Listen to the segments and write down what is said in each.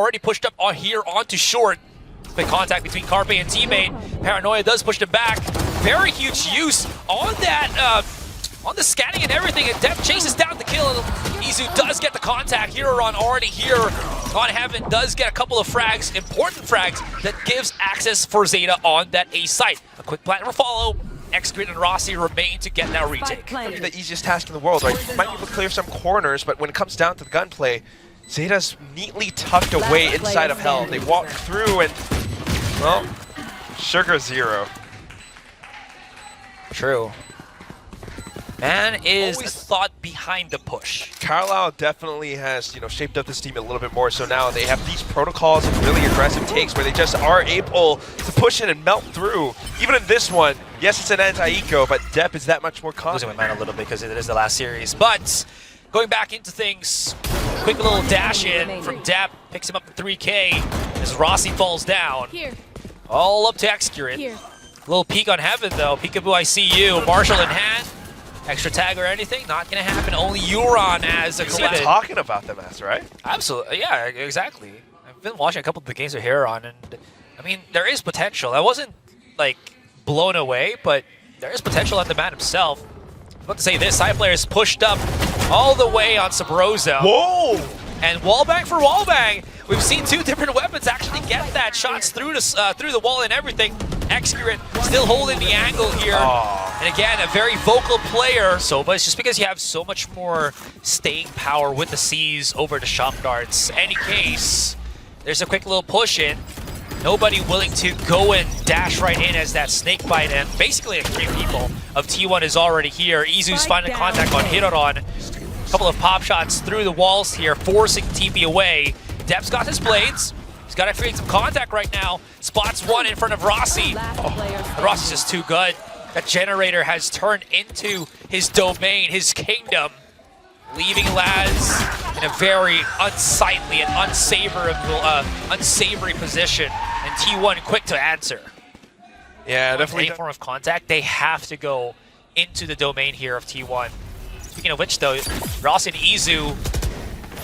already pushed up on here onto short. Quick contact between Carpe and teammate. Paranoia does push them back. Very huge use on that, on the scanning and everything, and Def chases down the kill. Izu does get the contact. Heron already here on Heaven does get a couple of frags, important frags, that gives access for ZETA on that A site. A quick plant will follow. X-Grid and Rossi remain to get that retake. The easiest task in the world, right? Might be able to clear some corners, but when it comes down to the gunplay, ZETA's neatly tucked away inside of Hell. They walk through and, well, Sugar 0. True. Man is always the thought behind the push. Carlisle definitely has, shaped up this team a little bit more, so now they have these protocols and really aggressive takes where they just are able to push in and melt through. Even in this one, yes, it's an anti-eco, but Depp is that much more confident. Losing my mind a little bit because it is the last series, but going back into things, quick little dash in from Depp, picks him up for 3K as Rossi falls down. Here. All up to X-Curate. Little peek on Heaven though, peekaboo I see you, Marshall in hand. Extra tag or anything, not gonna happen. Only Euron as a We're talking about them as, right? Absolutely, yeah, exactly. I've been watching a couple of the games with Heron, and I mean, there is potential. I wasn't like blown away, but there is potential on the man himself. I'm about to say this: side player is pushed up all the way on Sabroso. Whoa! And wallbang for wallbang. We've seen two different weapons actually get that shots through the wall and everything. X-Curate still holding the angle here. Aww. And again, a very vocal player. So, but it's just because you have so much more staying power with the C's over the shop darts. Any case, there's a quick little push in. Nobody willing to go and dash right in as that snake bite, and basically like 3 people of T1 is already here. Izu's finding contact on Hiroron. A couple of pop shots through the walls here, forcing TP away. Depp's got his blades. He's got to create some contact right now. Spots one in front of Rossi. Rossi's just too good. That generator has turned into his domain, his kingdom, leaving Laz in a very unsightly and unsavory position. And T1 quick to answer. Yeah, definitely. Any form of contact, they have to go into the domain here of T1. Speaking of which, though, Rossi and Izu,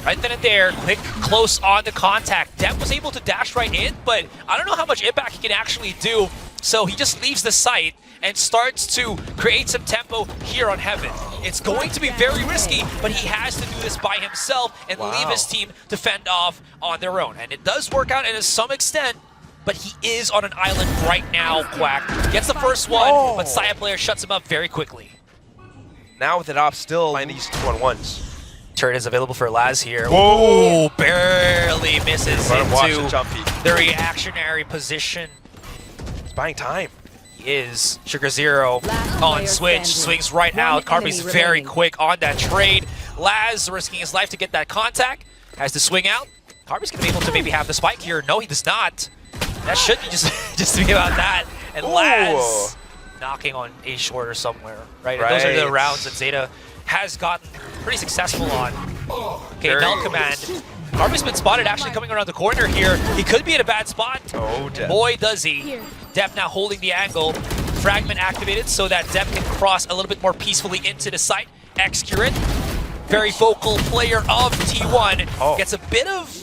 right then and there, quick, close on the contact. Depp was able to dash right in, but I don't know how much impact he can actually do. So he just leaves the site and starts to create some tempo here on Heaven. It's going to be very risky, but he has to do this by himself and leave his team to fend off on their own. And it does work out to some extent, but he is on an island right now, Quack. Gets the first one, but Saya player shuts him up very quickly. Now with it off, still find these 2-on-1s. Turret is available for Laz here. Whoa! Ooh, barely misses into the the reactionary position. He's buying time. He is. Sugar 0 on switch, swings right out. Carby's very quick on that trade. Laz risking his life to get that contact. Has to swing out. Carby's going to be able to maybe have the spike here. No, he does not. That should be just be about that. And Laz knocking on a shorter somewhere, right? And those are the rounds that ZETA has gotten pretty successful on. Okay, null command. Carby's been spotted actually coming around the corner here. He could be in a bad spot. Oh, Depp. Boy, does he. Depp now holding the angle. Fragment activated so that Depp can cross a little bit more peacefully into the site. X-Curate, very vocal player of T1, gets a bit of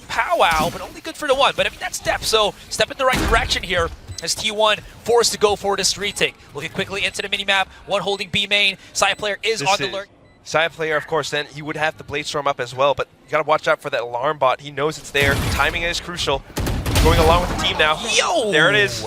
powwow, but only good for the one. But I mean, that's Depp, so step in the right direction here as T1 forced to go for this retake. Looking quickly into the minimap, one holding B main. Side player is on the alert. Side player, of course, then he would have the Blade Storm up as well, but you gotta watch out for that alarm bot. He knows it's there. Timing is crucial. Going along with the team now. Yo! There it is.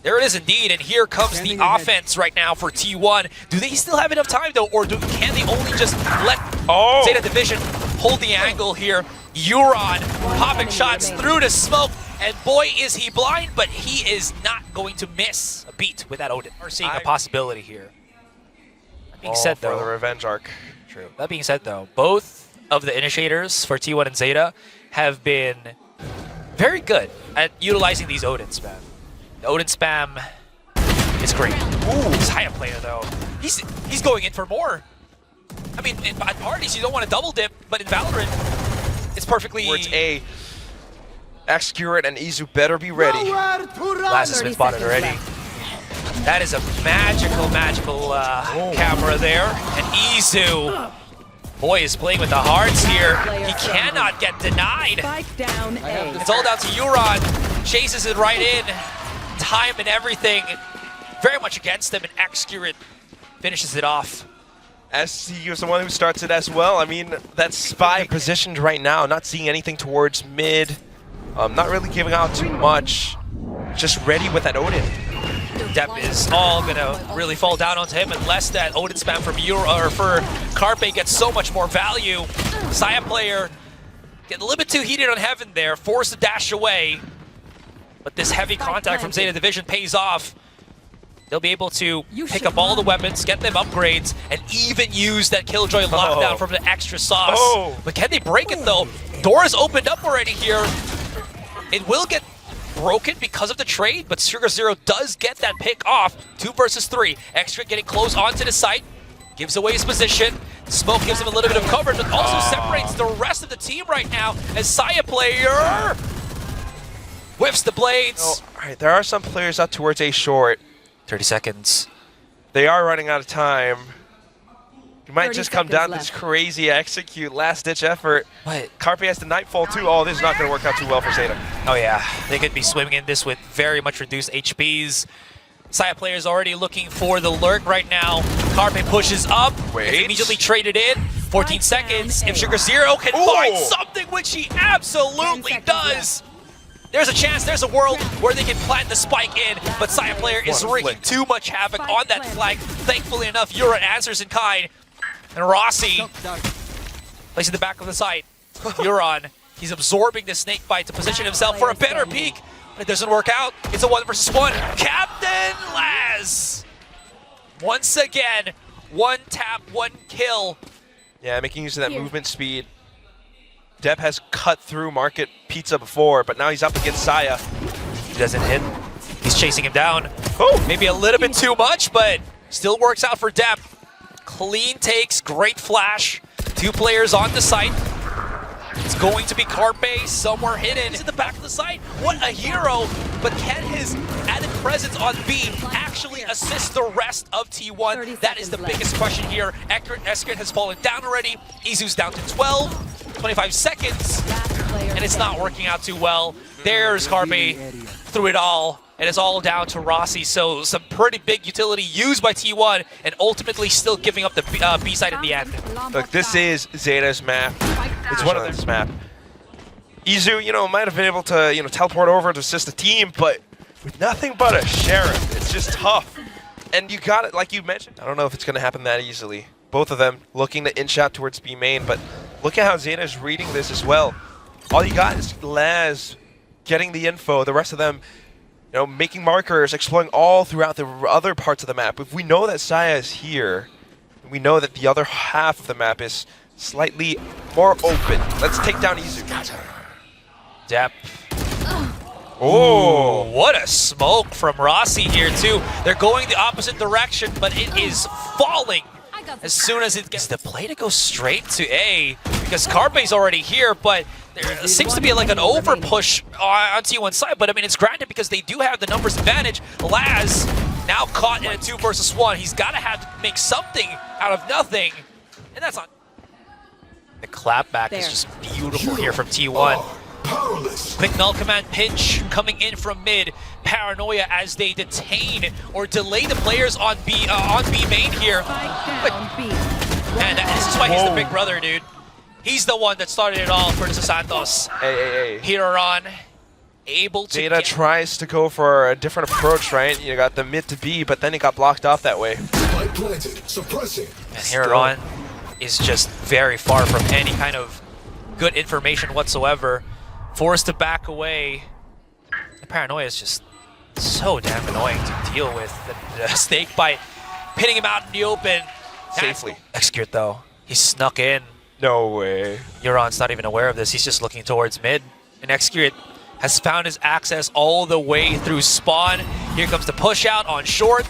There it is indeed, and here comes the offense right now for T1. Do they still have enough time though, or can they only just let ZETA Division hold the angle here? Euron popping shots through the smoke, and boy is he blind, but he is not going to miss a beat with that Odin. We're seeing a possibility here. That being said though, for the revenge arc. True. That being said though, both of the initiators for T1 and ZETA have been very good at utilizing these Odins, man. The Odin spam is great. Ooh, Saya player though. He's going in for more. I mean, at parties you don't want to double dip, but in Valorant, it's perfectly. Where it's A. X-Curate and Izu better be ready. Laz has been spotted already. That is a magical camera there. And Izu Boy is playing with the hearts here. He cannot get denied. Spike down A. It's all down to Euron. Chases it right in. Time and everything. Very much against him, and Excurate finishes it off. SCU is the one who starts it as well. I mean, that spike positioned right now, not seeing anything towards mid. Not really giving out too much. Just ready with that Odin. Depp is all gonna really fall down onto him unless that Odin spam from for Carpe gets so much more value. Saya player getting a little bit too heated on Heaven there, forced to dash away. But this heavy contact from Zeta Division pays off. They'll be able to pick up all the weapons, get them upgrades, and even use that Killjoy lockdown from the extra sauce. But can they break it though? Doors opened up already here. It will get broken because of the trade, but Sugar Zero does get that pick off. 2 versus 3. Extra getting close onto the site. Gives away his position. Smoke gives him a little bit of cover, but also separates the rest of the team right now as Saya player whiffs the blades. All right, there are some players up towards A short. 30 seconds. They are running out of time. You might just come down to left. this crazy execute, last-ditch effort. What? Carpe has the Nightfall too. Oh, this is not going to work out too well for Zeta. Oh yeah, they could be swimming in this with very much reduced HPs. Saya player is already looking for the lurk right now. Carpe pushes up. Wait. It's immediately traded in. 14 seconds. If Sugar Zero can find something, which he absolutely does. There's a chance, there's a world where they can plant the spike in, but Saya player is wreaking too much havoc on that flag. Thankfully enough, Yura answers in kind. And Rossi plays in the back of the site. Euron, he's absorbing the snake bite to position himself for a better peek. But it doesn't work out. It's a 1 versus 1. Captain Laz! Once again, 1 tap, 1 kill. Yeah, making use of that movement speed. Depp has cut through Market Pizza before, but now he's up against Saya. He doesn't hit. He's chasing him down. Oh! Maybe a little bit too much, but still works out for Depp. Clean takes, great flash. 2 players on the site. It's going to be Carpe somewhere hidden. He's in the back of the site. What a hero! But can his added presence on B actually assist the rest of T1? That is the biggest question here. Eskert has fallen down already. Izu's down to 12. 25 seconds. And it's not working out too well. There's Carpe through it all. And it's all down to Rossi. So some pretty big utility used by T1 and ultimately still giving up the B side in the end. Look, this is Zeta's map. It's one of their map. Izu, might have been able to, teleport over to assist the team, but with nothing but a Sheriff, it's just tough. And you got it, like you mentioned. I don't know if it's going to happen that easily. Both of them looking to inch out towards B main, but look at how Zeta's reading this as well. All you got is Laz getting the info, the rest of them making markers, exploring all throughout the other parts of the map. If we know that Saya is here, we know that the other half of the map is slightly more open. Let's take down Izu. Depp. Oh, what a smoke from Rossi here too. They're going the opposite direction, but it is falling as soon as it gets the play to go straight to A, because Carpe's already here, but there seems to be like an over push on T1 side, but I mean, it's granted because they do have the numbers advantage. Laz now caught in a 2 versus 1. He's got to have to make something out of nothing, and that's not. The clapback is just beautiful here from T1. Quick null command pinch coming in from mid. Paranoia as they detain or delay the players on B main here. And this is why he's the big brother, dude. He's the one that started it all for Santos. Hey. Hiroran able to Zeta tries to go for a different approach, right? You got the mid to B, but then he got blocked off that way. And Hiroran is just very far from any kind of good information whatsoever. Forced to back away. The Paranoia is just so damn annoying to deal with. The snake bite, pinning him out in the open. Safely. Execute though. He snuck in. No way. Euron's not even aware of this. He's just looking towards mid. And Execute has found his access all the way through spawn. Here comes the push out on short.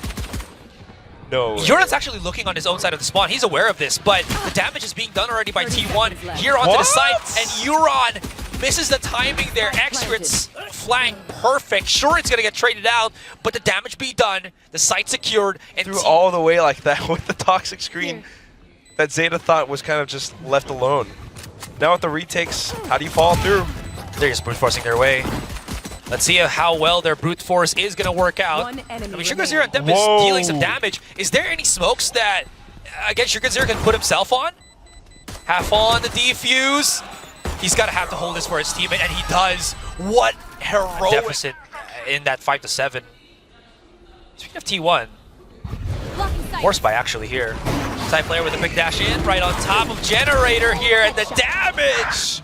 No way. Euron's actually looking on his own side of the spawn. He's aware of this, but the damage is being done already by T1 here onto the site. And Euron misses the timing there. Execute's flank perfect. Sure, it's going to get traded out, but the damage be done. The site secured. And Threw all the way like that with the toxic screen. that ZETA thought was kind of just left alone. Now with the retakes, how do you follow through? They're just brute forcing their way. Let's see how well their brute force is going to work out. I mean, Sugar Zero and Dep is dealing some damage. Is there any smokes that, again, Sugar Zero can put himself on? Half on the defuse. He's got to have to hold this for his teammate, and he does. What heroic deficit in that 5-7. Speaking of T1, force by actually here. Side player with a quick dash in, right on top of Generator here, and the damage!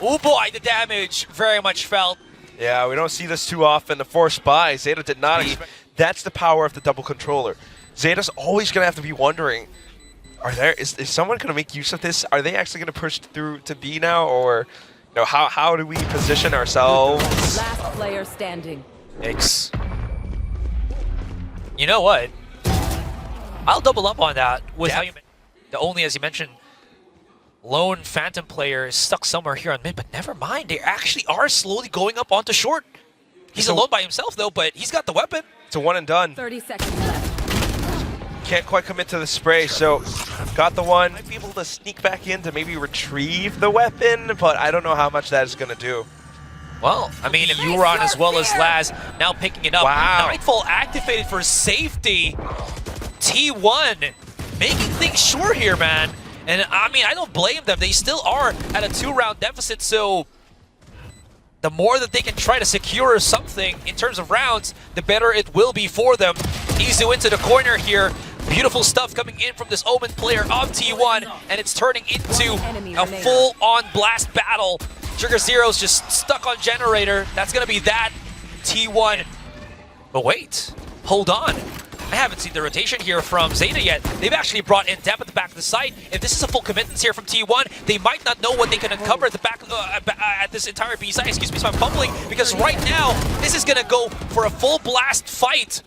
Oh boy, the damage very much felt. Yeah, we don't see this too often. The force by, ZETA did not expect. That's the power of the double controller. ZETA's always going to have to be wondering, is someone going to make use of this? Are they actually going to push through to B now, or how do we position ourselves? Last player standing. Yikes. You know what? I'll double up on that with how you the only, as you mentioned, lone Phantom player is stuck somewhere here on mid, but never mind. They actually are slowly going up onto short. He's alone by himself though, but he's got the weapon. It's a one and done. 30 seconds left. Can't quite commit to the spray, so got the one. Might be able to sneak back in to maybe retrieve the weapon, but I don't know how much that is going to do. Well, I mean, Euron as well as Laz now picking it up. Wow. Nightfall activated for safety. T1 making things sure here, man. And I mean, I don't blame them. They still are at a 2-round deficit, so the more that they can try to secure something in terms of rounds, the better it will be for them. Izu into the corner here. Beautiful stuff coming in from this Omen player of T1, and it's turning into a full-on blast battle. Sugar Zero's just stuck on Generator. That's going to be that T1. But wait, hold on. I haven't seen the rotation here from ZETA yet. They've actually brought in Dep at the back of the site. If this is a full commitment here from T1, they might not know what they can uncover at the back at this entire B site. Excuse me, so I'm fumbling, because right now this is gonna go for a full blast fight,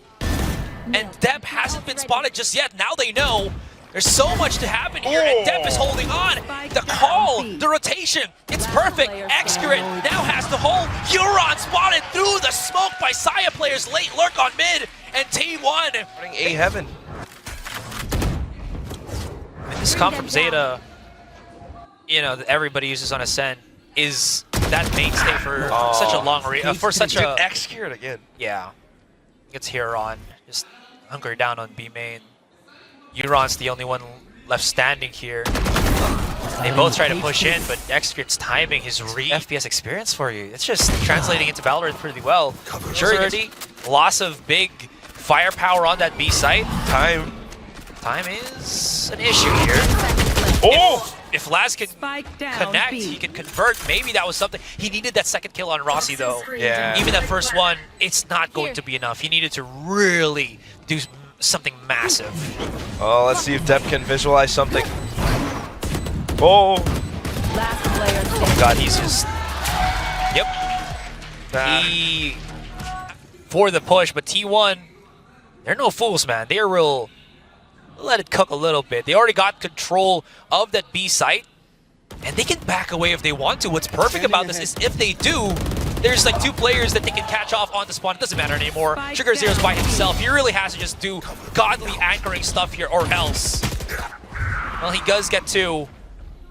and Dep hasn't been spotted just yet. Now they know. There's so much to happen here, and Dep is holding on. The call, the rotation, it's perfect. Excurate now has the hold. Euron spotted through the smoke by Saya players. Late lurk on mid, and T1. Running A heaven. And this come from ZETA, that everybody uses on Ascent, is that mainstay for such a long for such a Excurate again. Yeah, gets Huron just hunker down on B main. Euron's the only one left standing here. They both try to push in, but Excurate's timing his FPS experience for you. It's just translating into Valorant pretty well. Surety, loss of big firepower on that B site. Time is an issue here. Oh! If Laz can connect, he can convert. Maybe that was something. He needed that second kill on Rossi, though. Yeah. Even that first one, it's not going to be enough. He needed to really do something massive. Oh, let's see if Dep can visualize something. Oh! Last player standing. Oh God, he's just... Yep. He... For the push, but T1, they're no fools, man. They're real... Let it cook a little bit. They already got control of that B site, and they can back away if they want to. What's perfect about this is if they do, there's like 2 players that they can catch off on the spawn. It doesn't matter anymore. Sugar Zero's by himself. He really has to just do godly anchoring stuff here, or else. Well, he does get 2,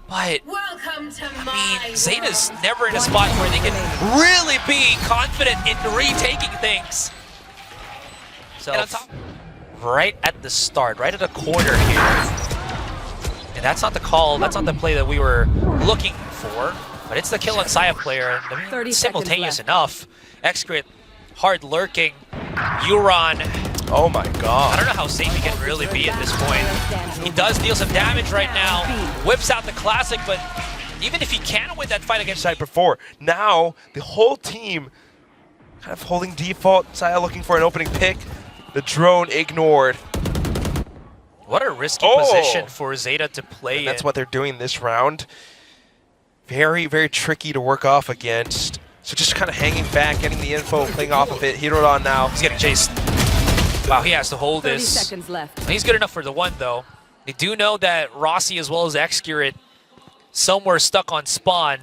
but I mean, ZETA's never in a spot where they can really be confident in retaking things. So, and on top, right at the start, right at the corner here. And that's not the call, that's not the play that we were looking for, but it's the kill on Saya player, and simultaneous enough. Excurate, hard lurking, Euron. Oh my God. I don't know how safe he can really be at this point. He does deal some damage right now, whips out the classic, but even if he can win that fight against Side before, now the whole team kind of holding default. Saya looking for an opening pick. The drone ignored. What a risky position for ZETA to play in. That's what they're doing this round. Very, very tricky to work off against. So just kind of hanging back, getting the info, playing off of it. Hirodan now. He's getting chased. Wow, he has to hold 30 this. seconds left. He's good enough for the 1, though. They do know that Rossi as well as Excurate somewhere stuck on spawn.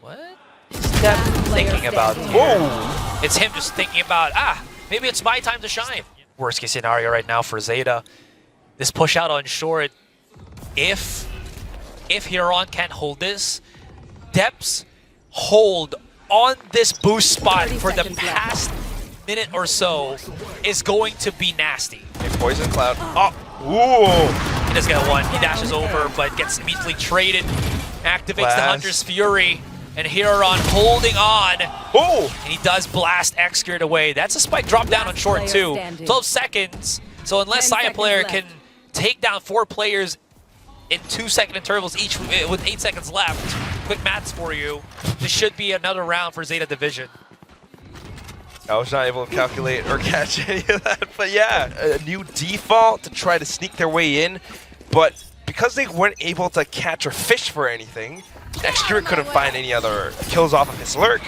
What is Dep thinking about here? Whoa! It's him just thinking about, maybe it's my time to shine. Worst case scenario right now for ZETA. this push out on short. If Huron can't hold this, Dep's hold on this boost spot for the past minute or so is going to be nasty. Okay, Poison Cloud. Oh, ooh. He does get one. He dashes over, but gets immediately traded. Activates the Blast. Hunter's Fury. And Huron holding on. Oh! And he does blast X-Geared away. That's a spike drop down on short too. 12 seconds. So unless Saya player can take down 4 players in 2-second intervals each with 8 seconds left, quick maths for you, this should be another round for ZETA Division. I was not able to calculate or catch any of that, but yeah, a new default to try to sneak their way in, but because they weren't able to catch or fish for anything, X-Geared couldn't find any other kills off of his lurk.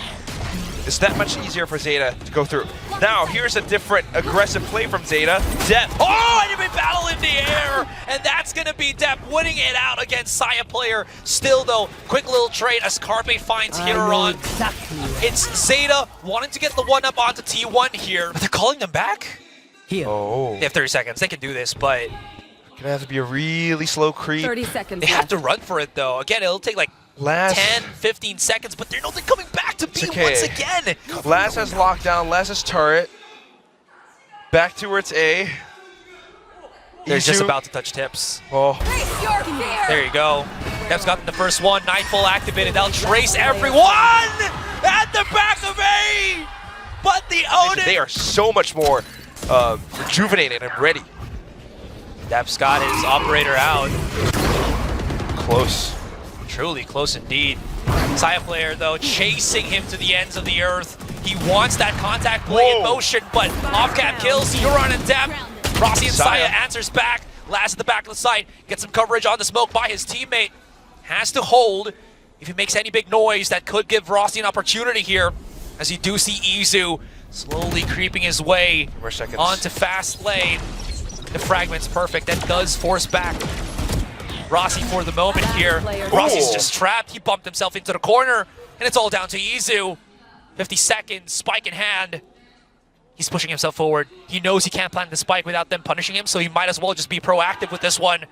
It's that much easier for ZETA to go through. Now, here's a different aggressive play from ZETA. Dep. Oh, enemy battle in the air! And that's going to be Dep winning it out against Saya player. Still, though, quick little trade as Carpe finds Huron. It's ZETA wanting to get the 1-up onto T1 here. But they're calling them back? Oh. They have 30 seconds. They can do this, but Gonna have to be a really slow creep. 30 seconds they have to run for it, though. Again, it'll take like 10, 15 seconds, but they're coming back to B once again. Laz has lockdown. Laz has turret. Back towards A. They're just Izu. about to touch tips. Oh. There you go. Dep's gotten the first one. Nightfall activated. They'll trace everyone at the back of A. But the Odin. They are so much more rejuvenated and ready. Dep's got his operator out. Close. Truly close indeed. Saya player, though, chasing him to the ends of the earth. He wants that contact play in motion, but off-cap kills Huron and Dep. Rossi and Saya answers back. Last at the back of the site. Gets some coverage on the smoke by his teammate. Has to hold. If he makes any big noise, that could give Rossi an opportunity here. As you do see Izu slowly creeping his way onto fast lane. The fragment's perfect. That does force back Rossi for the moment here. Rossi's just trapped. He bumped himself into the corner, and it's all down to Izu. 50 seconds, spike in hand. He's pushing himself forward. He knows he can't plant the spike without them punishing him, so he might as well just be proactive with this one.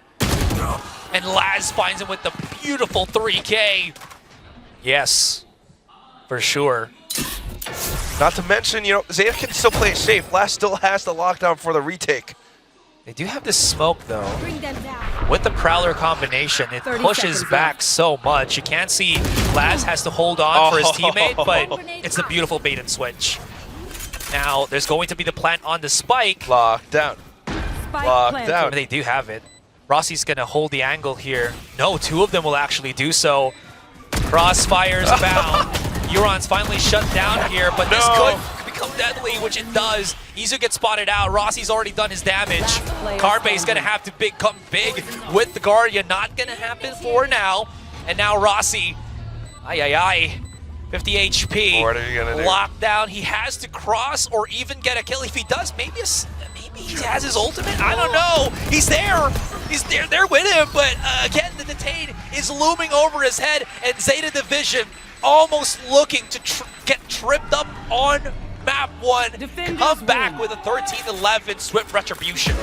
And Laz finds him with the beautiful 3K. Yes, for sure. Not to mention, you know, ZETA can still play it safe. Laz still has the lockdown for the retake. They do have this smoke, though. With the Prowler combination, it pushes back so much. You can't see Laz has to hold on for his teammate, but it's the beautiful bait and switch. Now, there's going to be the plant on the spike. Lockdown. Lockdown. They do have it. Rossi's going to hold the angle here. No, 2 of them will actually do so. Crossfire's bound. Huron's finally shut down here, but this could become deadly, which it does. Izu gets spotted out. Rossi's already done his damage. Carpe's going to have to come big with the Guardian. Not going to happen for now. And now Rossi, 50 HP. What are you going to do? Locked down. He has to cross or even get a kill. If he does, maybe he has his ultimate. I don't know. He's there. He's there with him. But again, the detain is looming over his head. And ZETA Division almost looking to get tripped up on map 1. Come back with a 13-11 swift retribution.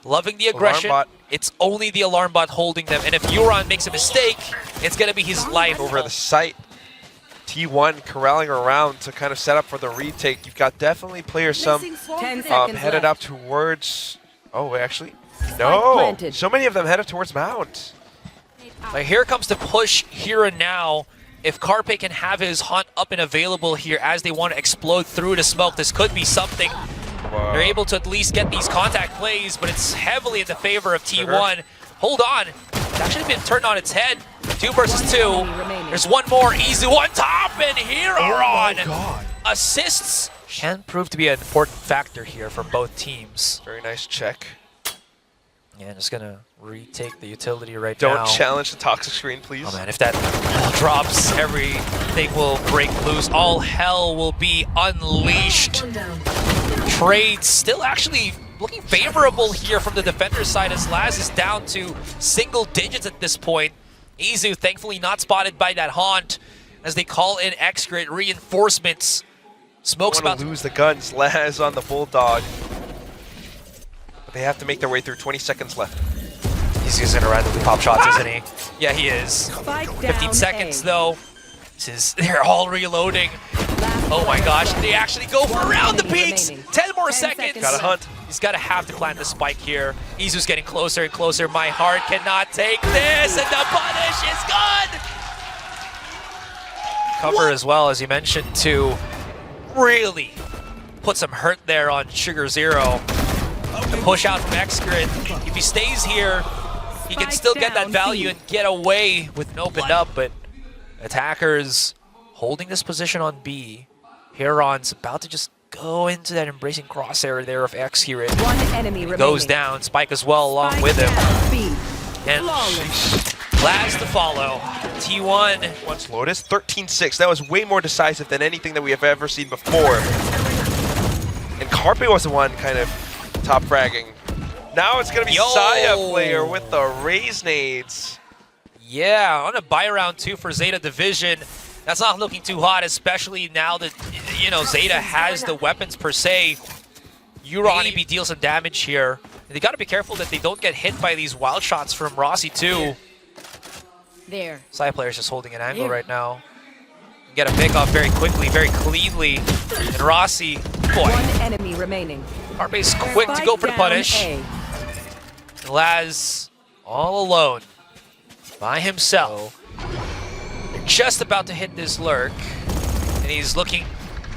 Loving the aggression. It's only the alarm bot holding them, and if Huron makes a mistake, it's going to be his life. Over the site, T1 corralling around to kind of set up for the retake. You've got definitely players headed up towards... Oh, actually, no. So many of them headed towards Mount. Like, here comes the push here and now. If Carpe can have his hunt up and available here as they want to explode through the smoke, this could be something. Wow. They're able to at least get these contact plays, but it's heavily in the favor of T1. Hold on. It's actually been turned on its head. 2 versus 2. There's one more. Izu on top, and Huron assists can prove to be an important factor here for both teams. Very nice check. Yeah, just gonna retake the utility right now. Don't challenge the toxic screen, please. Oh man, if that drops, everything will break loose. All hell will be unleashed. Trades still actually looking favorable here from the defender side as Laz is down to single digits at this point. Izu thankfully not spotted by that haunt as they call in X-Grid reinforcements. Smoke's about to lose the guns. Laz on the Bulldog. But they have to make their way through. 20 seconds left. He's using a randomly pop shots, isn't he? Yeah, he is. 15 down seconds A. though. They're all reloading. Oh my gosh, they actually go for around the peaks. 10 more seconds. Gotta hunt. He's gotta have to plant the spike here. Izu's getting closer and closer. My heart cannot take this, and the punish is gone. Cover as well, as you mentioned, to really put some hurt there on Sugar Zero. The push out from X-Grid. If he stays here, he can still get that value and get away with an opened up, but attackers holding this position on B. Heron's about to just go into that embracing crosshair there of X-Grid. One enemy remaining. Goes down, Spike as well along with him. B. And Laz to follow. T1. Once Lotus, 13-6. That was way more decisive than anything that we have ever seen before. And Carpe was the one kind of top fragging. Now it's going to be Saya player with the raise nades. Yeah, on a buy round 2 for ZETA Division. That's not looking too hot, especially now that, you know, ZETA has the weapons per se. Maybe deal some damage here. And they got to be careful that they don't get hit by these wild shots from Rossi too. There. Saya player's just holding an angle right now. Get a pick off very quickly, very cleanly. And Rossi, boy. One enemy remaining. Carpe's quick to go for the punish. And Laz all alone by himself. They're just about to hit this lurk. And he's looking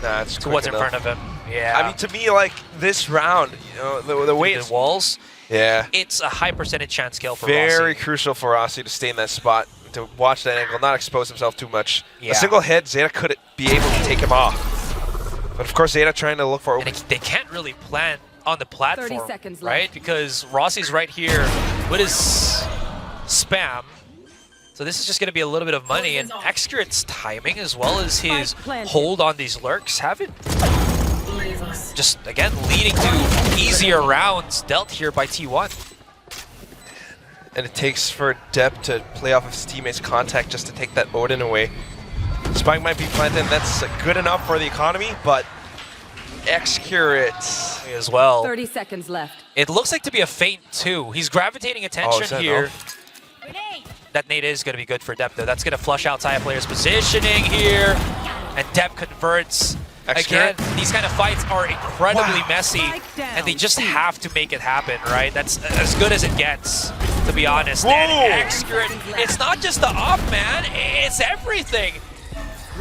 to what's in front of him. Yeah. I mean, to me, like, this round, you know, the way the walls, yeah, it's a high percentage chance kill for very Rossi. crucial for Rossi to stay in that spot, to watch that angle, not expose himself too much. Yeah. A single hit, ZETA could be able to take him off. But of course, ZETA trying to look for open. They can't really plan on the platform, 30 seconds right? left. Because Rossi's right here with his spam. So this is just going to be a little bit of money, and X-Grid's timing as well as his hold on these lurks haven't just, again, leading to easier rounds dealt here by T1. And it takes for Depp to play off of his teammates' contact just to take that Odin away. Spike might be planted, that's good enough for the economy, but X-Curate As well. 30 seconds left. It looks like to be a feint too. He's gravitating attention here. That nade is going to be good for Depp though. That's going to flush out Saya player's positioning here. And Depp converts. Again, these kind of fights are incredibly messy, and they just have to make it happen, right? That's as good as it gets, to be honest. And X-Grid, it's not just the up, man. It's everything.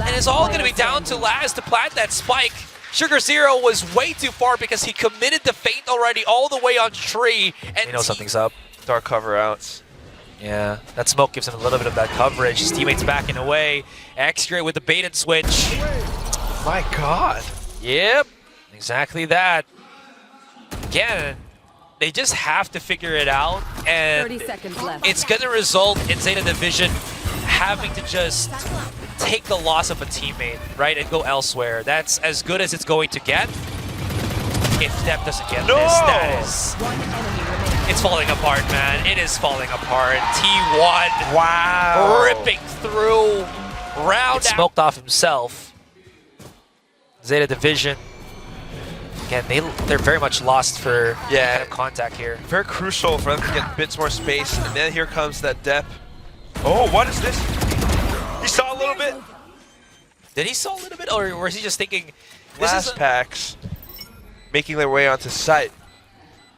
And it's all going to be down to Laz to plant that spike. Sugar Zero was way too far because he committed the feint already all the way on tree. And you know something's up. Dark cover outs. Yeah, that smoke gives him a little bit of that coverage. His teammates backing away. X-Grid with the bait and switch. My God. Yep, exactly that. Again, they just have to figure it out, and 30 seconds left. it's going to result in ZETA Division having to just take the loss of a teammate, right, and go elsewhere. That's as good as it's going to get. If Depp doesn't get this, that is... One enemy remaining. It's falling apart, man. It is falling apart. T1 Wow. ripping through. Round smoked off himself. ZETA Division, again, they're very much lost for kind of contact here. Very crucial for them to get bits more space. And then here comes that Depp. Oh, what is this? He saw a little bit. Did he saw a little bit, or was he just thinking, this Last is packs making their way onto site.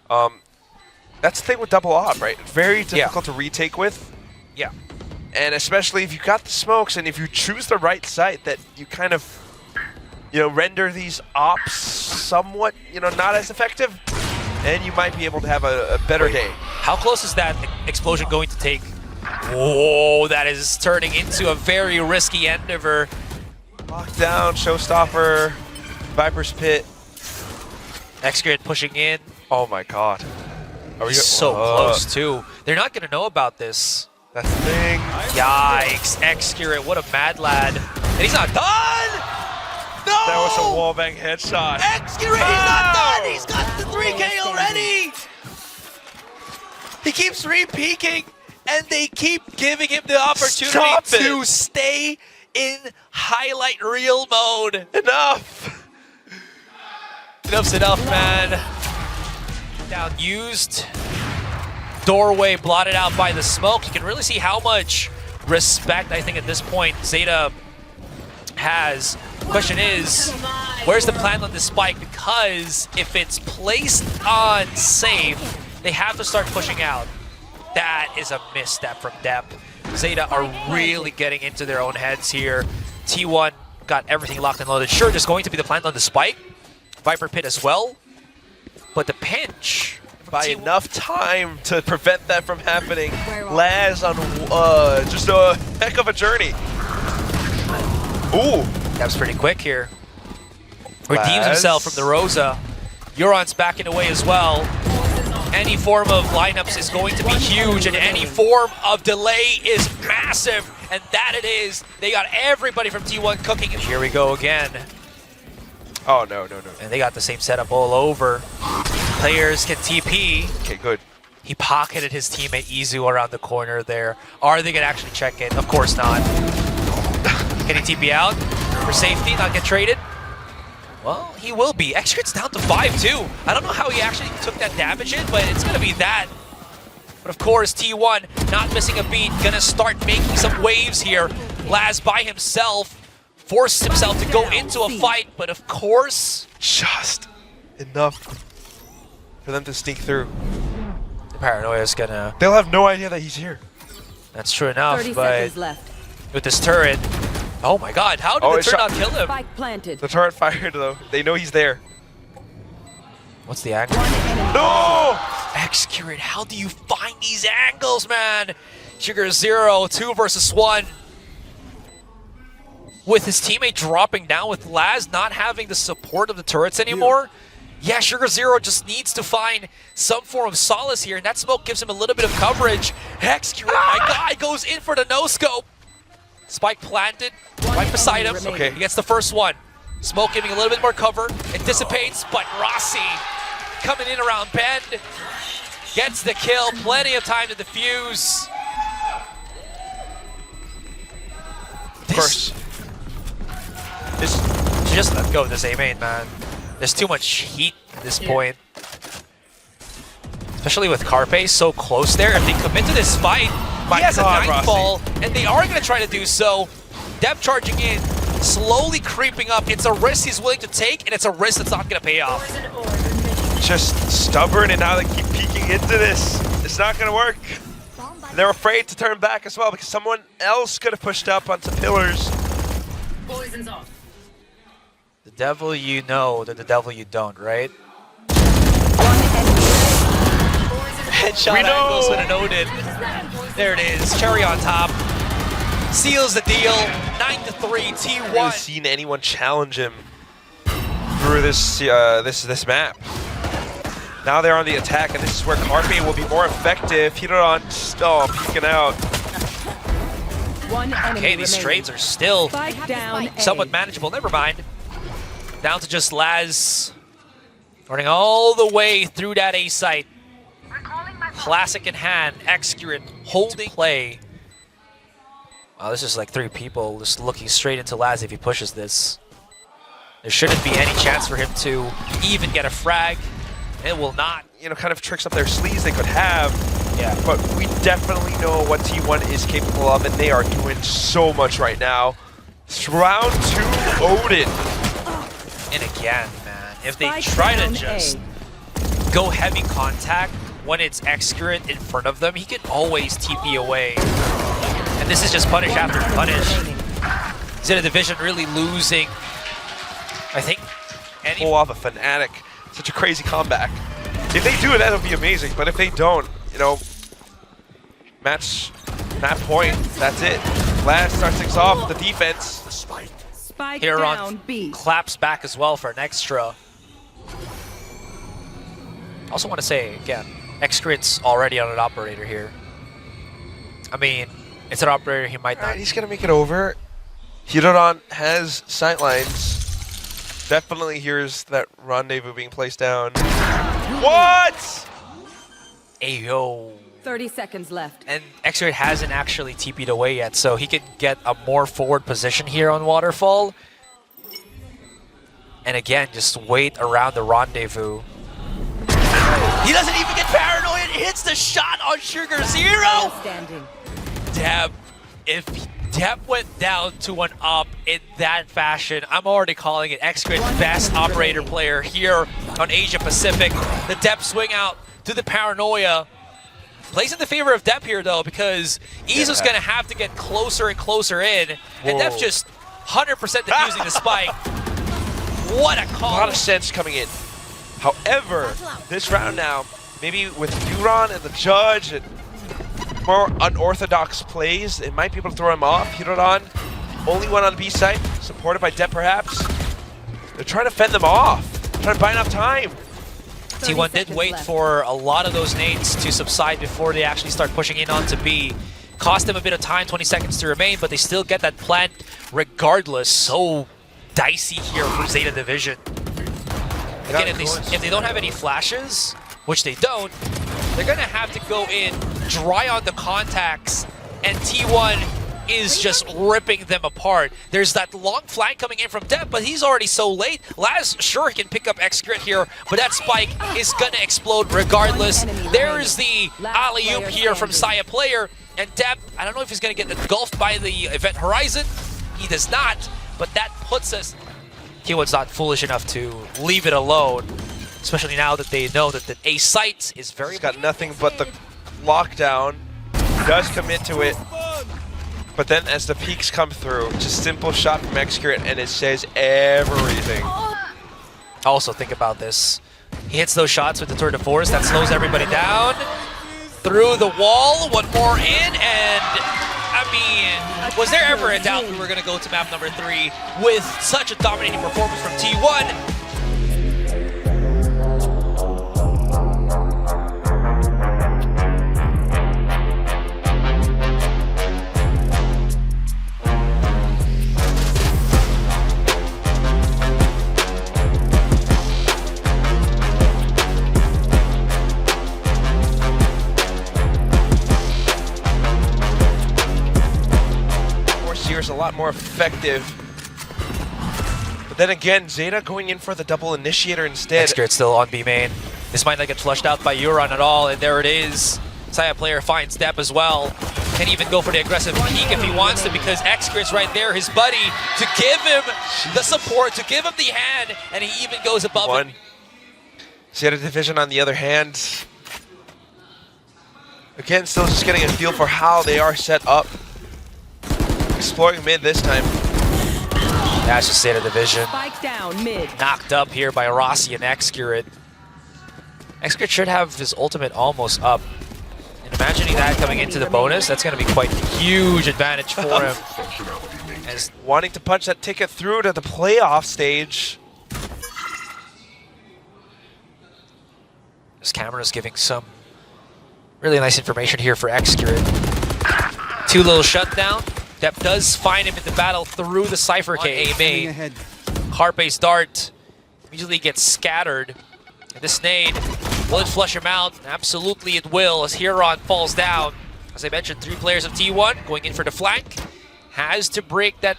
That's the thing with double op, right? Very difficult to retake with. Yeah. And especially if you got the smokes and if you choose the right site, that you kind of, you know, render these ops somewhat, you know, not as effective, and you might be able to have a better day. How close is that explosion going to take? Whoa, that is turning into a very risky endeavor. Lockdown, showstopper. Viper's Pit. Xgrid pushing in. Oh my god. Are He's so close too. They're not gonna know about this. That's the thing. Yikes, Xgrid, what a mad lad. And he's not done! No! That was a wallbang headshot. Xgrid, he's not done! He's got the 3K already! He keeps re-peeking, and they keep giving him the opportunity to stay in highlight reel mode. Enough! Enough's enough, man. Down used. Doorway blotted out by the smoke. You can really see how much respect, I think, at this point ZETA has. Question is, where's the plan on this spike? Because if it's placed on safe, they have to start pushing out. That is a misstep from Depp. ZETA are really getting into their own heads here. T1 got everything locked and loaded. Sure, there's going to be the plan on the spike. Viper Pit as well. But the pinch by enough time to prevent that from happening. Laz on just a heck of a journey. Ooh. That was pretty quick here. Redeems himself from the Rosa. Euron's backing away as well. Any form of lineups is going to be huge, and any form of delay is massive. And that it is. They got everybody from T1 cooking. And here we go again. Oh, no. And they got the same setup all over. Players can TP. Okay, good. He pocketed his teammate Izu around the corner there. Are they going to actually check in? Of course not. Can he TP out for safety, not get traded? Well, he will be. Xgrid's down to 5 too. I don't know how he actually took that damage in, but it's going to be that. But of course, T1 not missing a beat, going to start making some waves here. Laz by himself. Forces himself to go into a fight, but of course, just enough for them to sneak through. The paranoia is gonna... They'll have no idea that he's here. That's true enough, 30 but seconds left. with this turret... Oh my god, how did the turret not kill him? Spike planted. The turret fired though. They know he's there. What's the angle? No! Xgrid, how do you find these angles, man? Sugar 0, 2 versus 1. With his teammate dropping down, with Laz not having the support of the turrets anymore, yeah, Sugar 0 just needs to find some form of solace here, and that smoke gives him a little bit of coverage. Xgrid, my guy, goes in for the no-scope. Spike planted right beside him. Okay. He gets the first one. Smoke giving a little bit more cover. It dissipates, but Rossi coming in around bend. Gets the kill, plenty of time to defuse. Of course. Just let go of this A main, man. There's too much heat at this point. Especially with Carpe so close there. If they commit to this fight, he has a nightfall, and they are going to try to do so. Depp charging in, slowly creeping up. It's a risk he's willing to take, and it's a risk that's not going to pay off. Just stubborn, and now they keep peeking into this. It's not going to work. They're afraid to turn back as well because someone else could have pushed up onto pillars. Poison's off. The devil you know, the devil you don't, right? Headshot angles would have noted. There it is, cherry on top. Seals the deal, 9-3, T1. I haven't seen anyone challenge him through this this map. Now they're on the attack, and this is where Carpe will be more effective. Hideron still peeking out. Okay, these trades are still somewhat manageable. Never mind. Down to just Laz running all the way through that A site. Classic in hand, Xgrid holding play. Wow, this is like 3 people just looking straight into Laz if he pushes this. There shouldn't be any chance for him to even get a frag. It will not. You know, kind of tricks up their sleeves they could have. Yeah. But we definitely know what T1 is capable of, and they are doing so much right now. It's round 2, Odin. And again, man, if they try to just go heavy contact when it's Xgrid in front of them, he can always TP away. And this is just punish after punish. ZETA Division really losing, I think, pull off a Fnatic. Such a crazy comeback. If they do it, that'll be amazing. But if they don't, you know, match point, that's it. Laz starts things off with the defense. Spike Here down, on B. claps back as well for an extra. Also want to say, again, Excrit's already on an operator here. I mean, it's an operator he might All not. right, he's going to make it over. Hiroran has sightlines. Definitely hears that rendezvous being placed down. What? Ayo. 30 seconds left. And Excrit hasn't actually TP'd away yet, so he could get a more forward position here on Waterfall. And again, just wait around the rendezvous. He doesn't even get paranoid. Hits the shot on Sugar Zero. Standing. Deb, if Deb went down to an up in that fashion, I'm already calling it Excrit's best operator player here on Asia Pacific. The Deb swing out to the paranoia. Plays in the favor of Deb here though, because Izu's gonna have to get closer and closer in, and Deb's just 100% defusing the spike. What a call! A lot of sense coming in. However, this round now, maybe with Duran and the judge and more unorthodox plays, it might be able to throw him off. Hiroran, only one on B side, supported by Deb perhaps. They're trying to fend them off, trying to buy enough time. T1 did wait for a lot of those nades to subside before they actually start pushing in onto B. Cost them a bit of time, 20 seconds to remain, but they still get that plant regardless. So dicey here for Zeta Division. Again, if they don't have any flashes, which they don't, they're gonna have to go in, dry on the contacts, and T1 is just ripping them apart. There's that long flank coming in from Deb, but he's already so late. Laz sure can pick up Excrit here, but that spike is gonna explode regardless. There is the alley-oop here from Saya player, and Deb, I don't know if he's gonna get engulfed by the event horizon. He does not, but that puts us... T1's not foolish enough to leave it alone, especially now that they know that the A site is very... He's got nothing but the lockdown. He does commit to it. But then as the peaks come through, just simple shot from Excrit and it says everything. Also think about this. He hits those shots with the tour de force, that slows everybody down. Through the wall, one more in, and I mean, was there ever a doubt we were gonna go to map number 3 with such a dominating performance from T1? A lot more effective. But then again, Zeta going in for the double initiator instead. Excrit's still on B main. This might not get flushed out by Euron at all, and there it is. Saya player finds Deb as well. Can even go for the aggressive peek if he wants to, because Excrit's right there, his buddy, to give him the support, to give him the hand, and he even goes above him. Zeta Division on the other hand, again, still just getting a feel for how they are set up. Exploring mid this time. That's just Zeta Division. Spike down mid. Knocked up here by Rossi and Excrit. Excrit should have his ultimate almost up. And imagining that coming into the bonus, that's going to be quite a huge advantage for him. As wanting to punch that ticket through to the playoff stage. this camera's giving some really nice information here for Excrit. 2 little shutdown. Dep does find him in the battle through the Cypher K. A main. Carpe's dart immediately gets scattered. And this nade, will it flush him out? Absolutely it will, as Huron falls down. As I mentioned, 3 players of T1 going in for the flank. Has to break that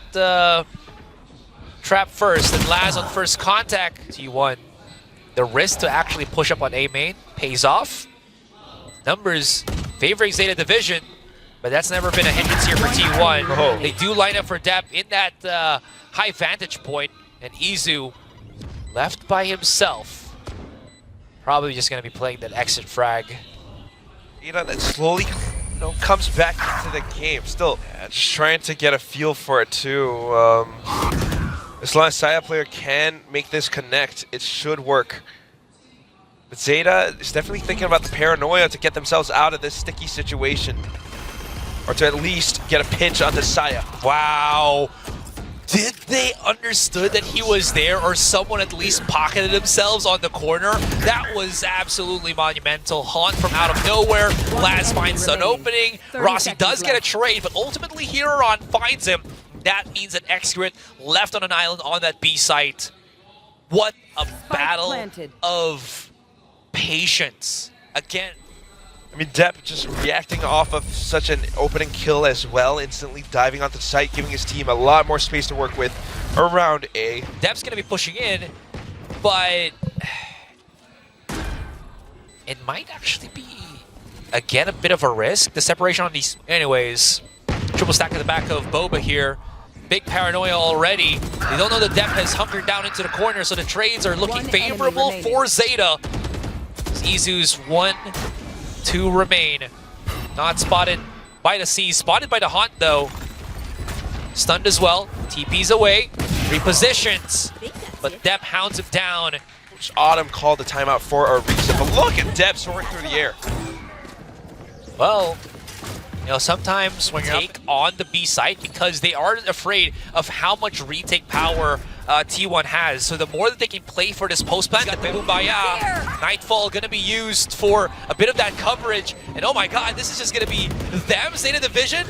trap first, and Laz on first contact. T1, the risk to actually push up on A main pays off. Numbers favoring Zeta Division, but that's never been a hindrance here for T1. Oh. They do line up for Dep in that high vantage point, and Izu left by himself. Probably just going to be playing that exit frag. That slowly comes back into the game. Still just trying to get a feel for it too. As long as Saya player can make this connect, it should work. But Zeta is definitely thinking about the paranoia to get themselves out of this sticky situation. Or to at least get a pinch on the Saya. Wow. Did they understood that he was there, or someone at least pocketed themselves on the corner? That was absolutely monumental. Haunt from out of nowhere. Laz finds an opening. Rossi does get a trade, but ultimately Huron finds him. That means that Excurate left on an island on that B site. What a battle of patience. Again, I mean, Depp just reacting off of such an opening kill as well, instantly diving onto the site, giving his team a lot more space to work with around A. Depp's going to be pushing in, but it might actually be, again, a bit of a risk. The separation on these, anyways, triple stack at the back of Boba here. Big paranoia already. They don't know that Depp has hunkered down into the corner, so the trades are looking favorable for Zeta. Izu's 1-2 remain. Not spotted by the C. Spotted by the Haunt, though. Stunned as well. TP's away. Repositions. But Depp hounds him down. Which Autumn called the timeout for a reset. But look at Depp soaring through the air. Well, you know, sometimes when you take on the B site, because they aren't afraid of how much retake power T1 has. So the more that they can play for this post plant, Kumbaya, Nightfall gonna be used for a bit of that coverage. And oh my god, this is just gonna be them, Zeta Division,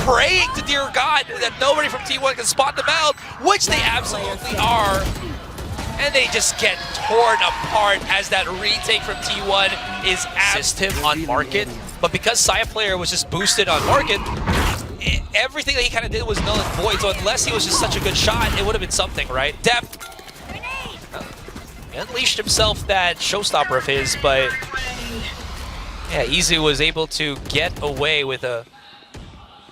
praying to dear God that nobody from T1 can spot them out, which they absolutely are. And they just get torn apart as that retake from T1 is assist him on market. But because Saya player was just boosted on market, everything that he kind of did was null and void. So unless he was just such a good shot, it would have been something, right? Depp he unleashed himself that showstopper of his, but yeah, Izu was able to get away with a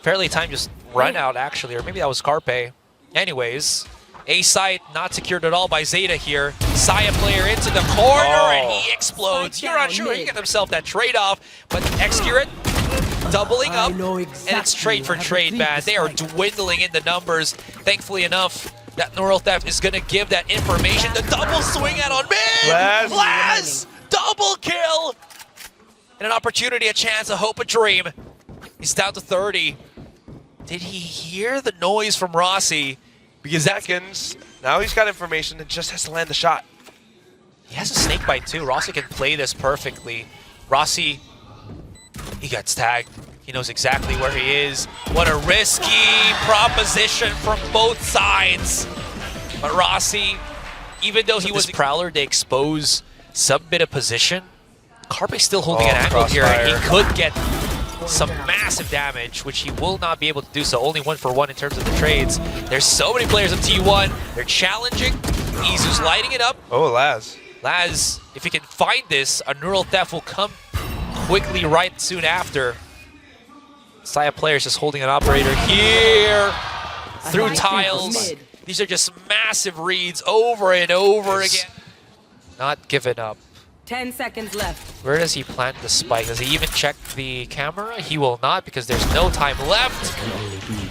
fairly timed just run out, actually, or maybe that was Carpe. Anyways, A site not secured at all by Zeta here. Saya player into the corner and he explodes. You're not sure he got himself that trade-off, but Excurate doubling up, and it's trade for trade, man. They are dwindling in the numbers. Thankfully enough, that Neural Theft is going to give that information. The double swing out on mid! Laz! Double kill! And an opportunity, a chance, a hope, a dream. He's down to 30. Did he hear the noise from Rossi? Because Seconds. Now he's got information and just has to land the shot. He has a snake bite too. Rossi can play this perfectly. Rossi, he gets tagged. He knows exactly where he is. What a risky proposition from both sides. But Rossi, even though he was Prowler, they expose some bit of position. Carpe's still holding an angle here, and he could get some massive damage, which he will not be able to do so. Only 1-for-1 in terms of the trades. There's so many players of T1. They're challenging. Izu's lighting it up. Oh, Laz. Laz, if he can find this, a Neural Theft will come quickly right soon after. Saya players just holding an operator here through tiles. These are just massive reads over and over again. Not giving up. 10 seconds left. Where does he plant the spike? Does he even check the camera? He will not, because there's no time left.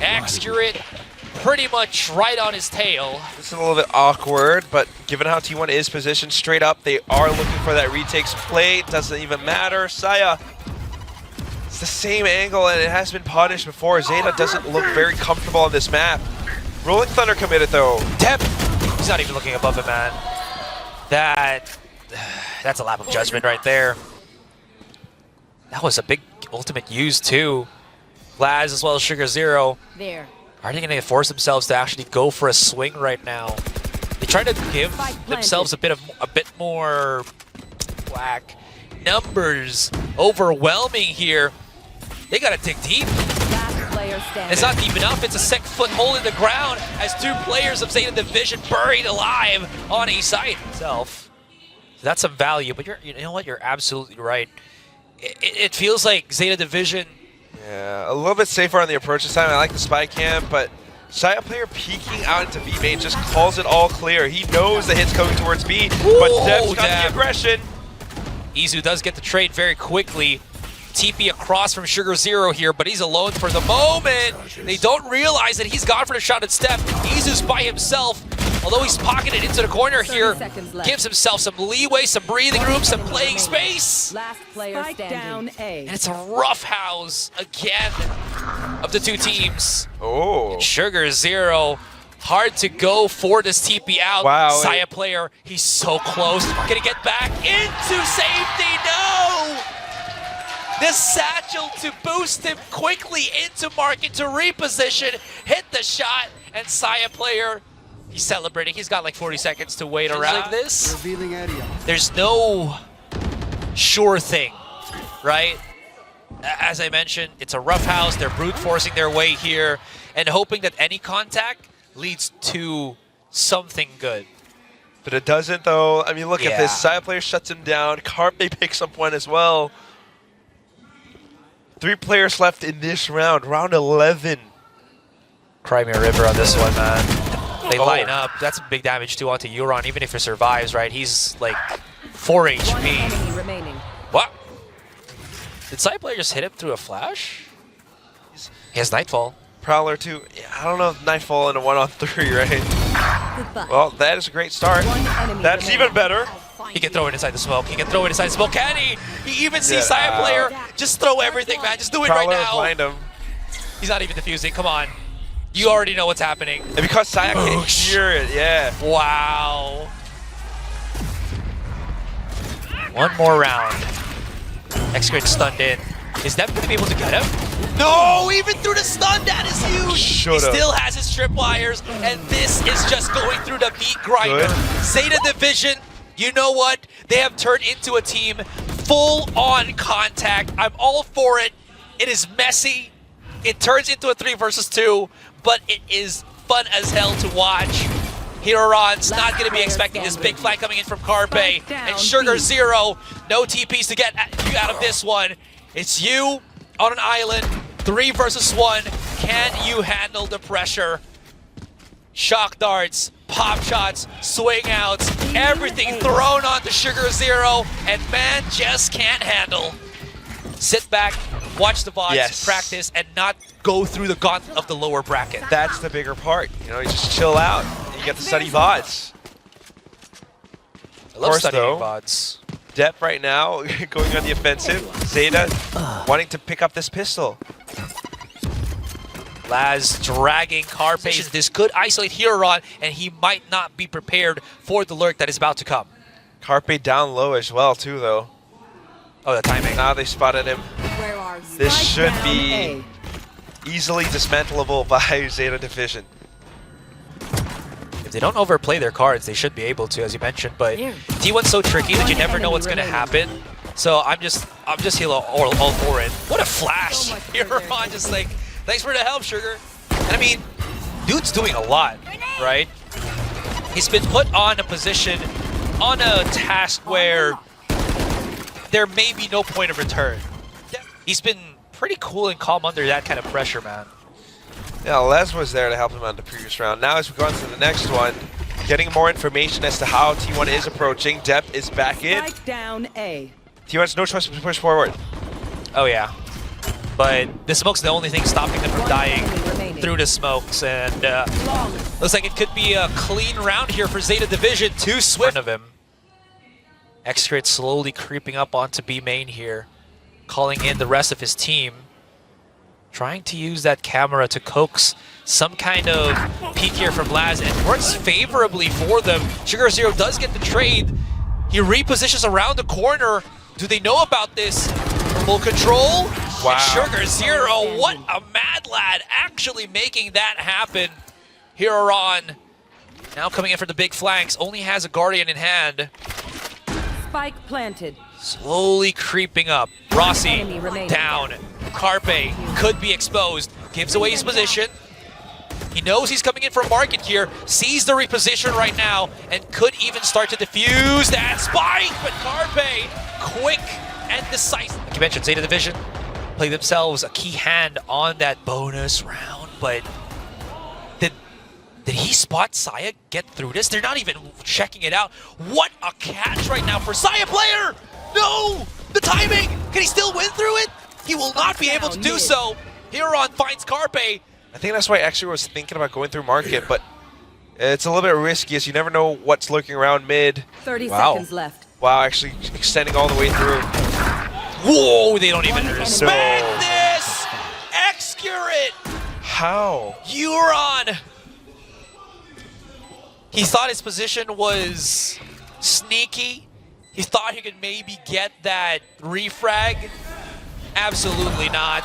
Accurate, pretty much right on his tail. This is a little bit awkward, but given how T1 is positioned straight up, they are looking for that retakes play. Doesn't even matter. Saya, it's the same angle, and it has been punished before. Zeta doesn't look very comfortable on this map. Rolling Thunder committed, though. Depp, he's not even looking above it, man. That's a lap of judgment right there. That was a big ultimate use too. Laz as well as Sugar Zero. There. Are they going to force themselves to actually go for a swing right now? They try to give themselves a bit more black numbers. Overwhelming here. They got to dig deep. It's not deep enough. It's a 6 foot hole in the ground as two players of Zeta Division buried alive on a site itself. That's some value, but you know what? You're absolutely right. It feels like Zeta Division. Yeah, a little bit safer on the approach this time. I like the spy cam, but Saya player peeking out into B main just calls it all clear. He knows the hit's coming towards B, but Depp's got the aggression. Izu does get the trade very quickly. TP across from Sugar Zero here, but he's alone for the moment. They don't realize that he's gone for the shot at step. Izu's by himself. Although he's pocketed into the corner 30 here, seconds left. gives himself some leeway, some breathing room, some playing space. Last player down A. And it's a rough house again of the two teams. Oh. Sugar Zero, hard to go for this TP out. Wow. Saya player, he's so close. Gonna get back into safety, no! The satchel to boost him quickly into market to reposition, hit the shot, and Saya player, he's celebrating. He's got like 40 seconds to wait around. Like this, Revealing area. there's no sure thing, right? As I mentioned, it's a rough house. They're brute forcing their way here and hoping that any contact leads to something good. But it doesn't, though. I mean, look at Yeah. this. Side player shuts him down. Carpe picks up one as well. 3 players left in this round. Round 11. Crimea River on this one, man. They Oh. line up. That's big damage too onto Euron, even if he survives, right? He's like 4 One HP. enemy remaining. What? Did side player just hit him through a flash? He has Nightfall. Prowler 2. Yeah, I don't know if Nightfall in a 1-on-3, right? Goodbye. Well, that is a great start. One enemy That's remaining. even better. He can throw it inside the smoke. He can throw it inside the smoke. Can he? He even sees Yeah. Side player. Just throw everything, man. Just do it right Prowler now. blind him. He's not even defusing. Come on. You already know what's happening. And because Saya can't Boosh. hear it, yeah. Wow. One more round. X-Grid stunned in. Is Dev going to be able to get him? No, even through the stun, that is huge. Should've. He still has his tripwires, and this is just going through the meat grinder. Good. Zeta Division, you know what? They have turned into a team full-on contact. I'm all for it. It is messy. It turns into a 3 versus 2, but it is fun as hell to watch. Hiroron's not going to be expecting this big flank coming in from Carpe. Spike down, And Sugar B. Zero, no TPs to get you out of this one. It's you on an island, 3 versus 1. Can you handle the pressure? Shock darts, pop shots, swing outs, everything thrown onto Sugar Zero, and man just can't handle. Sit back, watch the VODs, Yes. practice, and not go through the gauntlet of the lower bracket. That's the bigger part. You know, you just chill out. You get to study VODs. I love course, studying though. VODs. Depp right now going on the offensive. Zeta wanting to pick up this pistol. Laz dragging Carpe. This could isolate Huron, and he might not be prepared for the lurk that is about to come. Carpe down low as well, too, though. Oh, the timing. Now they spotted him. Where are you? This Spike should down be A. easily dismantleable by Zeta Division. If they don't overplay their cards, they should be able to, as you mentioned. But T1's so tricky that you never know what's going to happen. So I'm just here all for it. What a flash! So much Huron further. just like, thanks for the help, Sugar. And I mean, dude's doing a lot, right? He's been put on a position, on a task where there may be no point of return. He's been pretty cool and calm under that kind of pressure, man. Yeah, Les was there to help him out in the previous round. Now as we go on to the next one, getting more information as to how T1 is approaching. Depp is back in. Spike down A. T1 has no choice but to push forward. Oh yeah, but the smoke's the only thing stopping them from One dying enemy remaining. through the smokes, and Flawless. looks like it could be a clean round here for Zeta Division. Too swift of him. X-Crit slowly creeping up onto B main here, calling in the rest of his team, trying to use that camera to coax some kind of peek here from Laz, and it works favorably for them. Sugar Zero does get the trade. He repositions around the corner. Do they know about this? Full control. Wow. And Sugar Zero, what a mad lad, actually making that happen. Huron now coming in for the big flanks, only has a Guardian in hand. Spike planted. Slowly creeping up. Rossi Enemy remaining. down. Carpe could be exposed. Gives away his position. He knows he's coming in for a market here. Sees the reposition right now and could even start to defuse that spike. But Carpe, quick and decisive. Like you mentioned, Zeta Division play themselves a key hand on that bonus round. But did he spot Saya get through this? They're not even checking it out. What a catch right now for Saya player! No! The timing! Can he still win through it? He will not be able to do so. Huron finds Carpe. I think that's why I actually was thinking about going through market, but It's a little bit risky as you never know what's lurking around mid. 30 Wow. seconds left. Wow, actually extending all the way through. Whoa, they don't even One respect enemy. this! Excurate! How? Euron! He thought his position was sneaky. He thought he could maybe get that refrag. Absolutely not.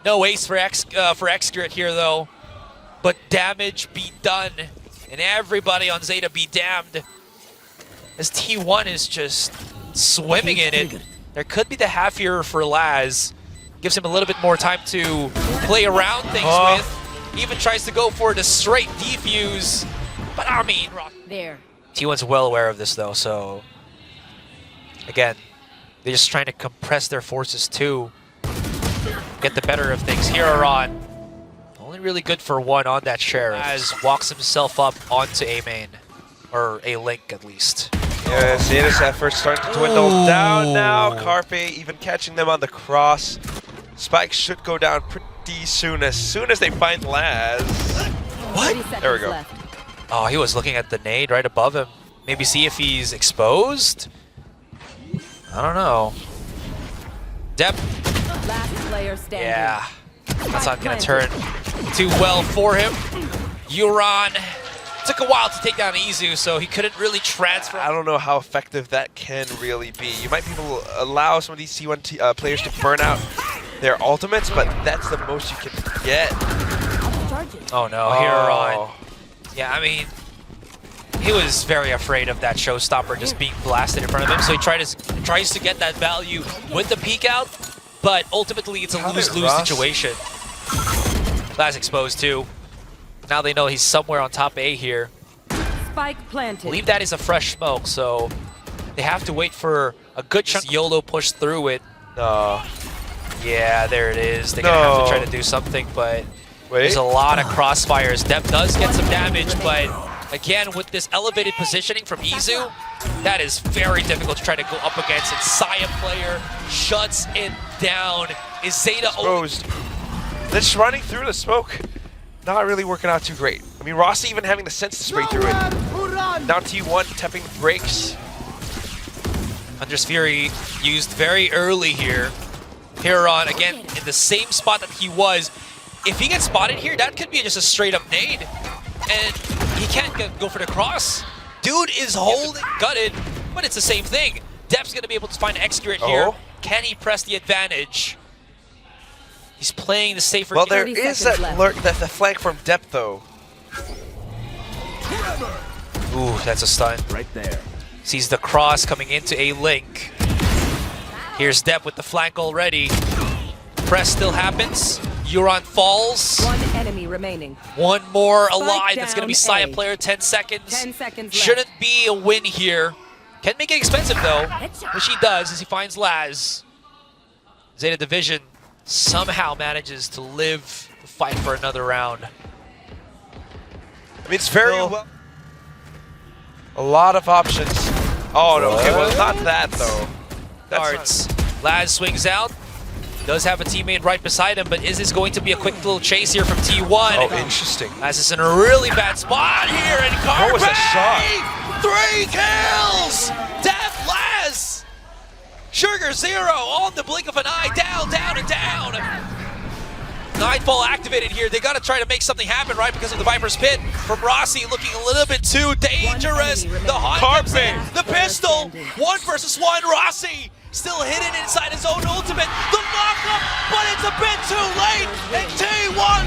No ace for Excurate here though. But damage be done. And everybody on Zeta be damned. As T1 is just swimming in it. There could be the half here for Laz. Gives him a little bit more time to play around things with. Even tries to go for the straight defuse. But I mean, There. T1's well aware of this though, so again, they're just trying to compress their forces too. Get the better of things. Here on. Only really good for one on that sheriff. As walks himself up onto A main. Or A link at least. Yeah, Zeta's effort starting to dwindle down now. Carpe even catching them on the cross. Spike should go down pretty soon as they find Laz. 30 There we seconds go. left. Oh, he was looking at the nade right above him. Maybe see if he's exposed? I don't know. Dep. Last player standing. Yeah. That's not going to turn too well for him. Euron took a while to take down Izu, so he couldn't really transfer. I don't know how effective that can really be. You might be able to allow some of these T1 players to burn out their ultimates, but that's the most you can get. Oh no, Euron. Yeah, I mean, he was very afraid of that showstopper just being blasted in front of him, so he tries to get that value with the peek out, but ultimately it's a lose-lose situation. Laz exposed too. Now they know he's somewhere on top A here. Spike I planted. believe that is a fresh smoke, so they have to wait for a good chunk. YOLO push through it. No. Yeah, there it is. They're gonna have to try to do something, but there's a lot of crossfires. Dep does get some damage, but again, with this elevated positioning from Izu, that is very difficult to try to go up against. And Saya player shuts it down. Is Zeta Exposed. Just running through the smoke. Not really working out too great. I mean, Rossi even having the sense to spray through it. Now T1 tapping the brakes. Hunter's Fury used very early here. Heron, again, in the same spot that he was. If he gets spotted here, that could be just a straight-up nade. And he can't go for the cross. Dude is holding, gutted, but it's the same thing. Dep's going to be able to find Excurate here. Can he press the advantage? He's playing the safer game. Well, there is that the flank from Dep, though. Ooh, that's a stun. Right there. Sees the cross coming into A link. Here's Dep with the flank already. Press still happens. Euron falls. One enemy remaining. One more Spike alive. That's going to be down Saya A. player. 10 seconds. 10 seconds Shouldn't left. be a win here. Can make it expensive though, which he does as he finds Laz. Zeta Division somehow manages to live the fight for another round. I mean, it's very well. A lot of options. Oh, no. Okay, well, not that, though. Darts. Laz swings out. Does have a teammate right beside him, but is this going to be a quick little chase here from T1? Oh, interesting. Laz is in a really bad spot here, and Carpe! What was that 3 kills! Dep, Laz! Sugar 0 on the blink of an eye, down, down, and down! Nightfall activated here. They got to try to make something happen, right, because of the Viper's Pit. From Rossi looking a little bit too dangerous. The hot comes in, the pistol, 1 versus 1. Rossi still hidden inside his own ultimate. The lockup, but it's a bit too late, and T1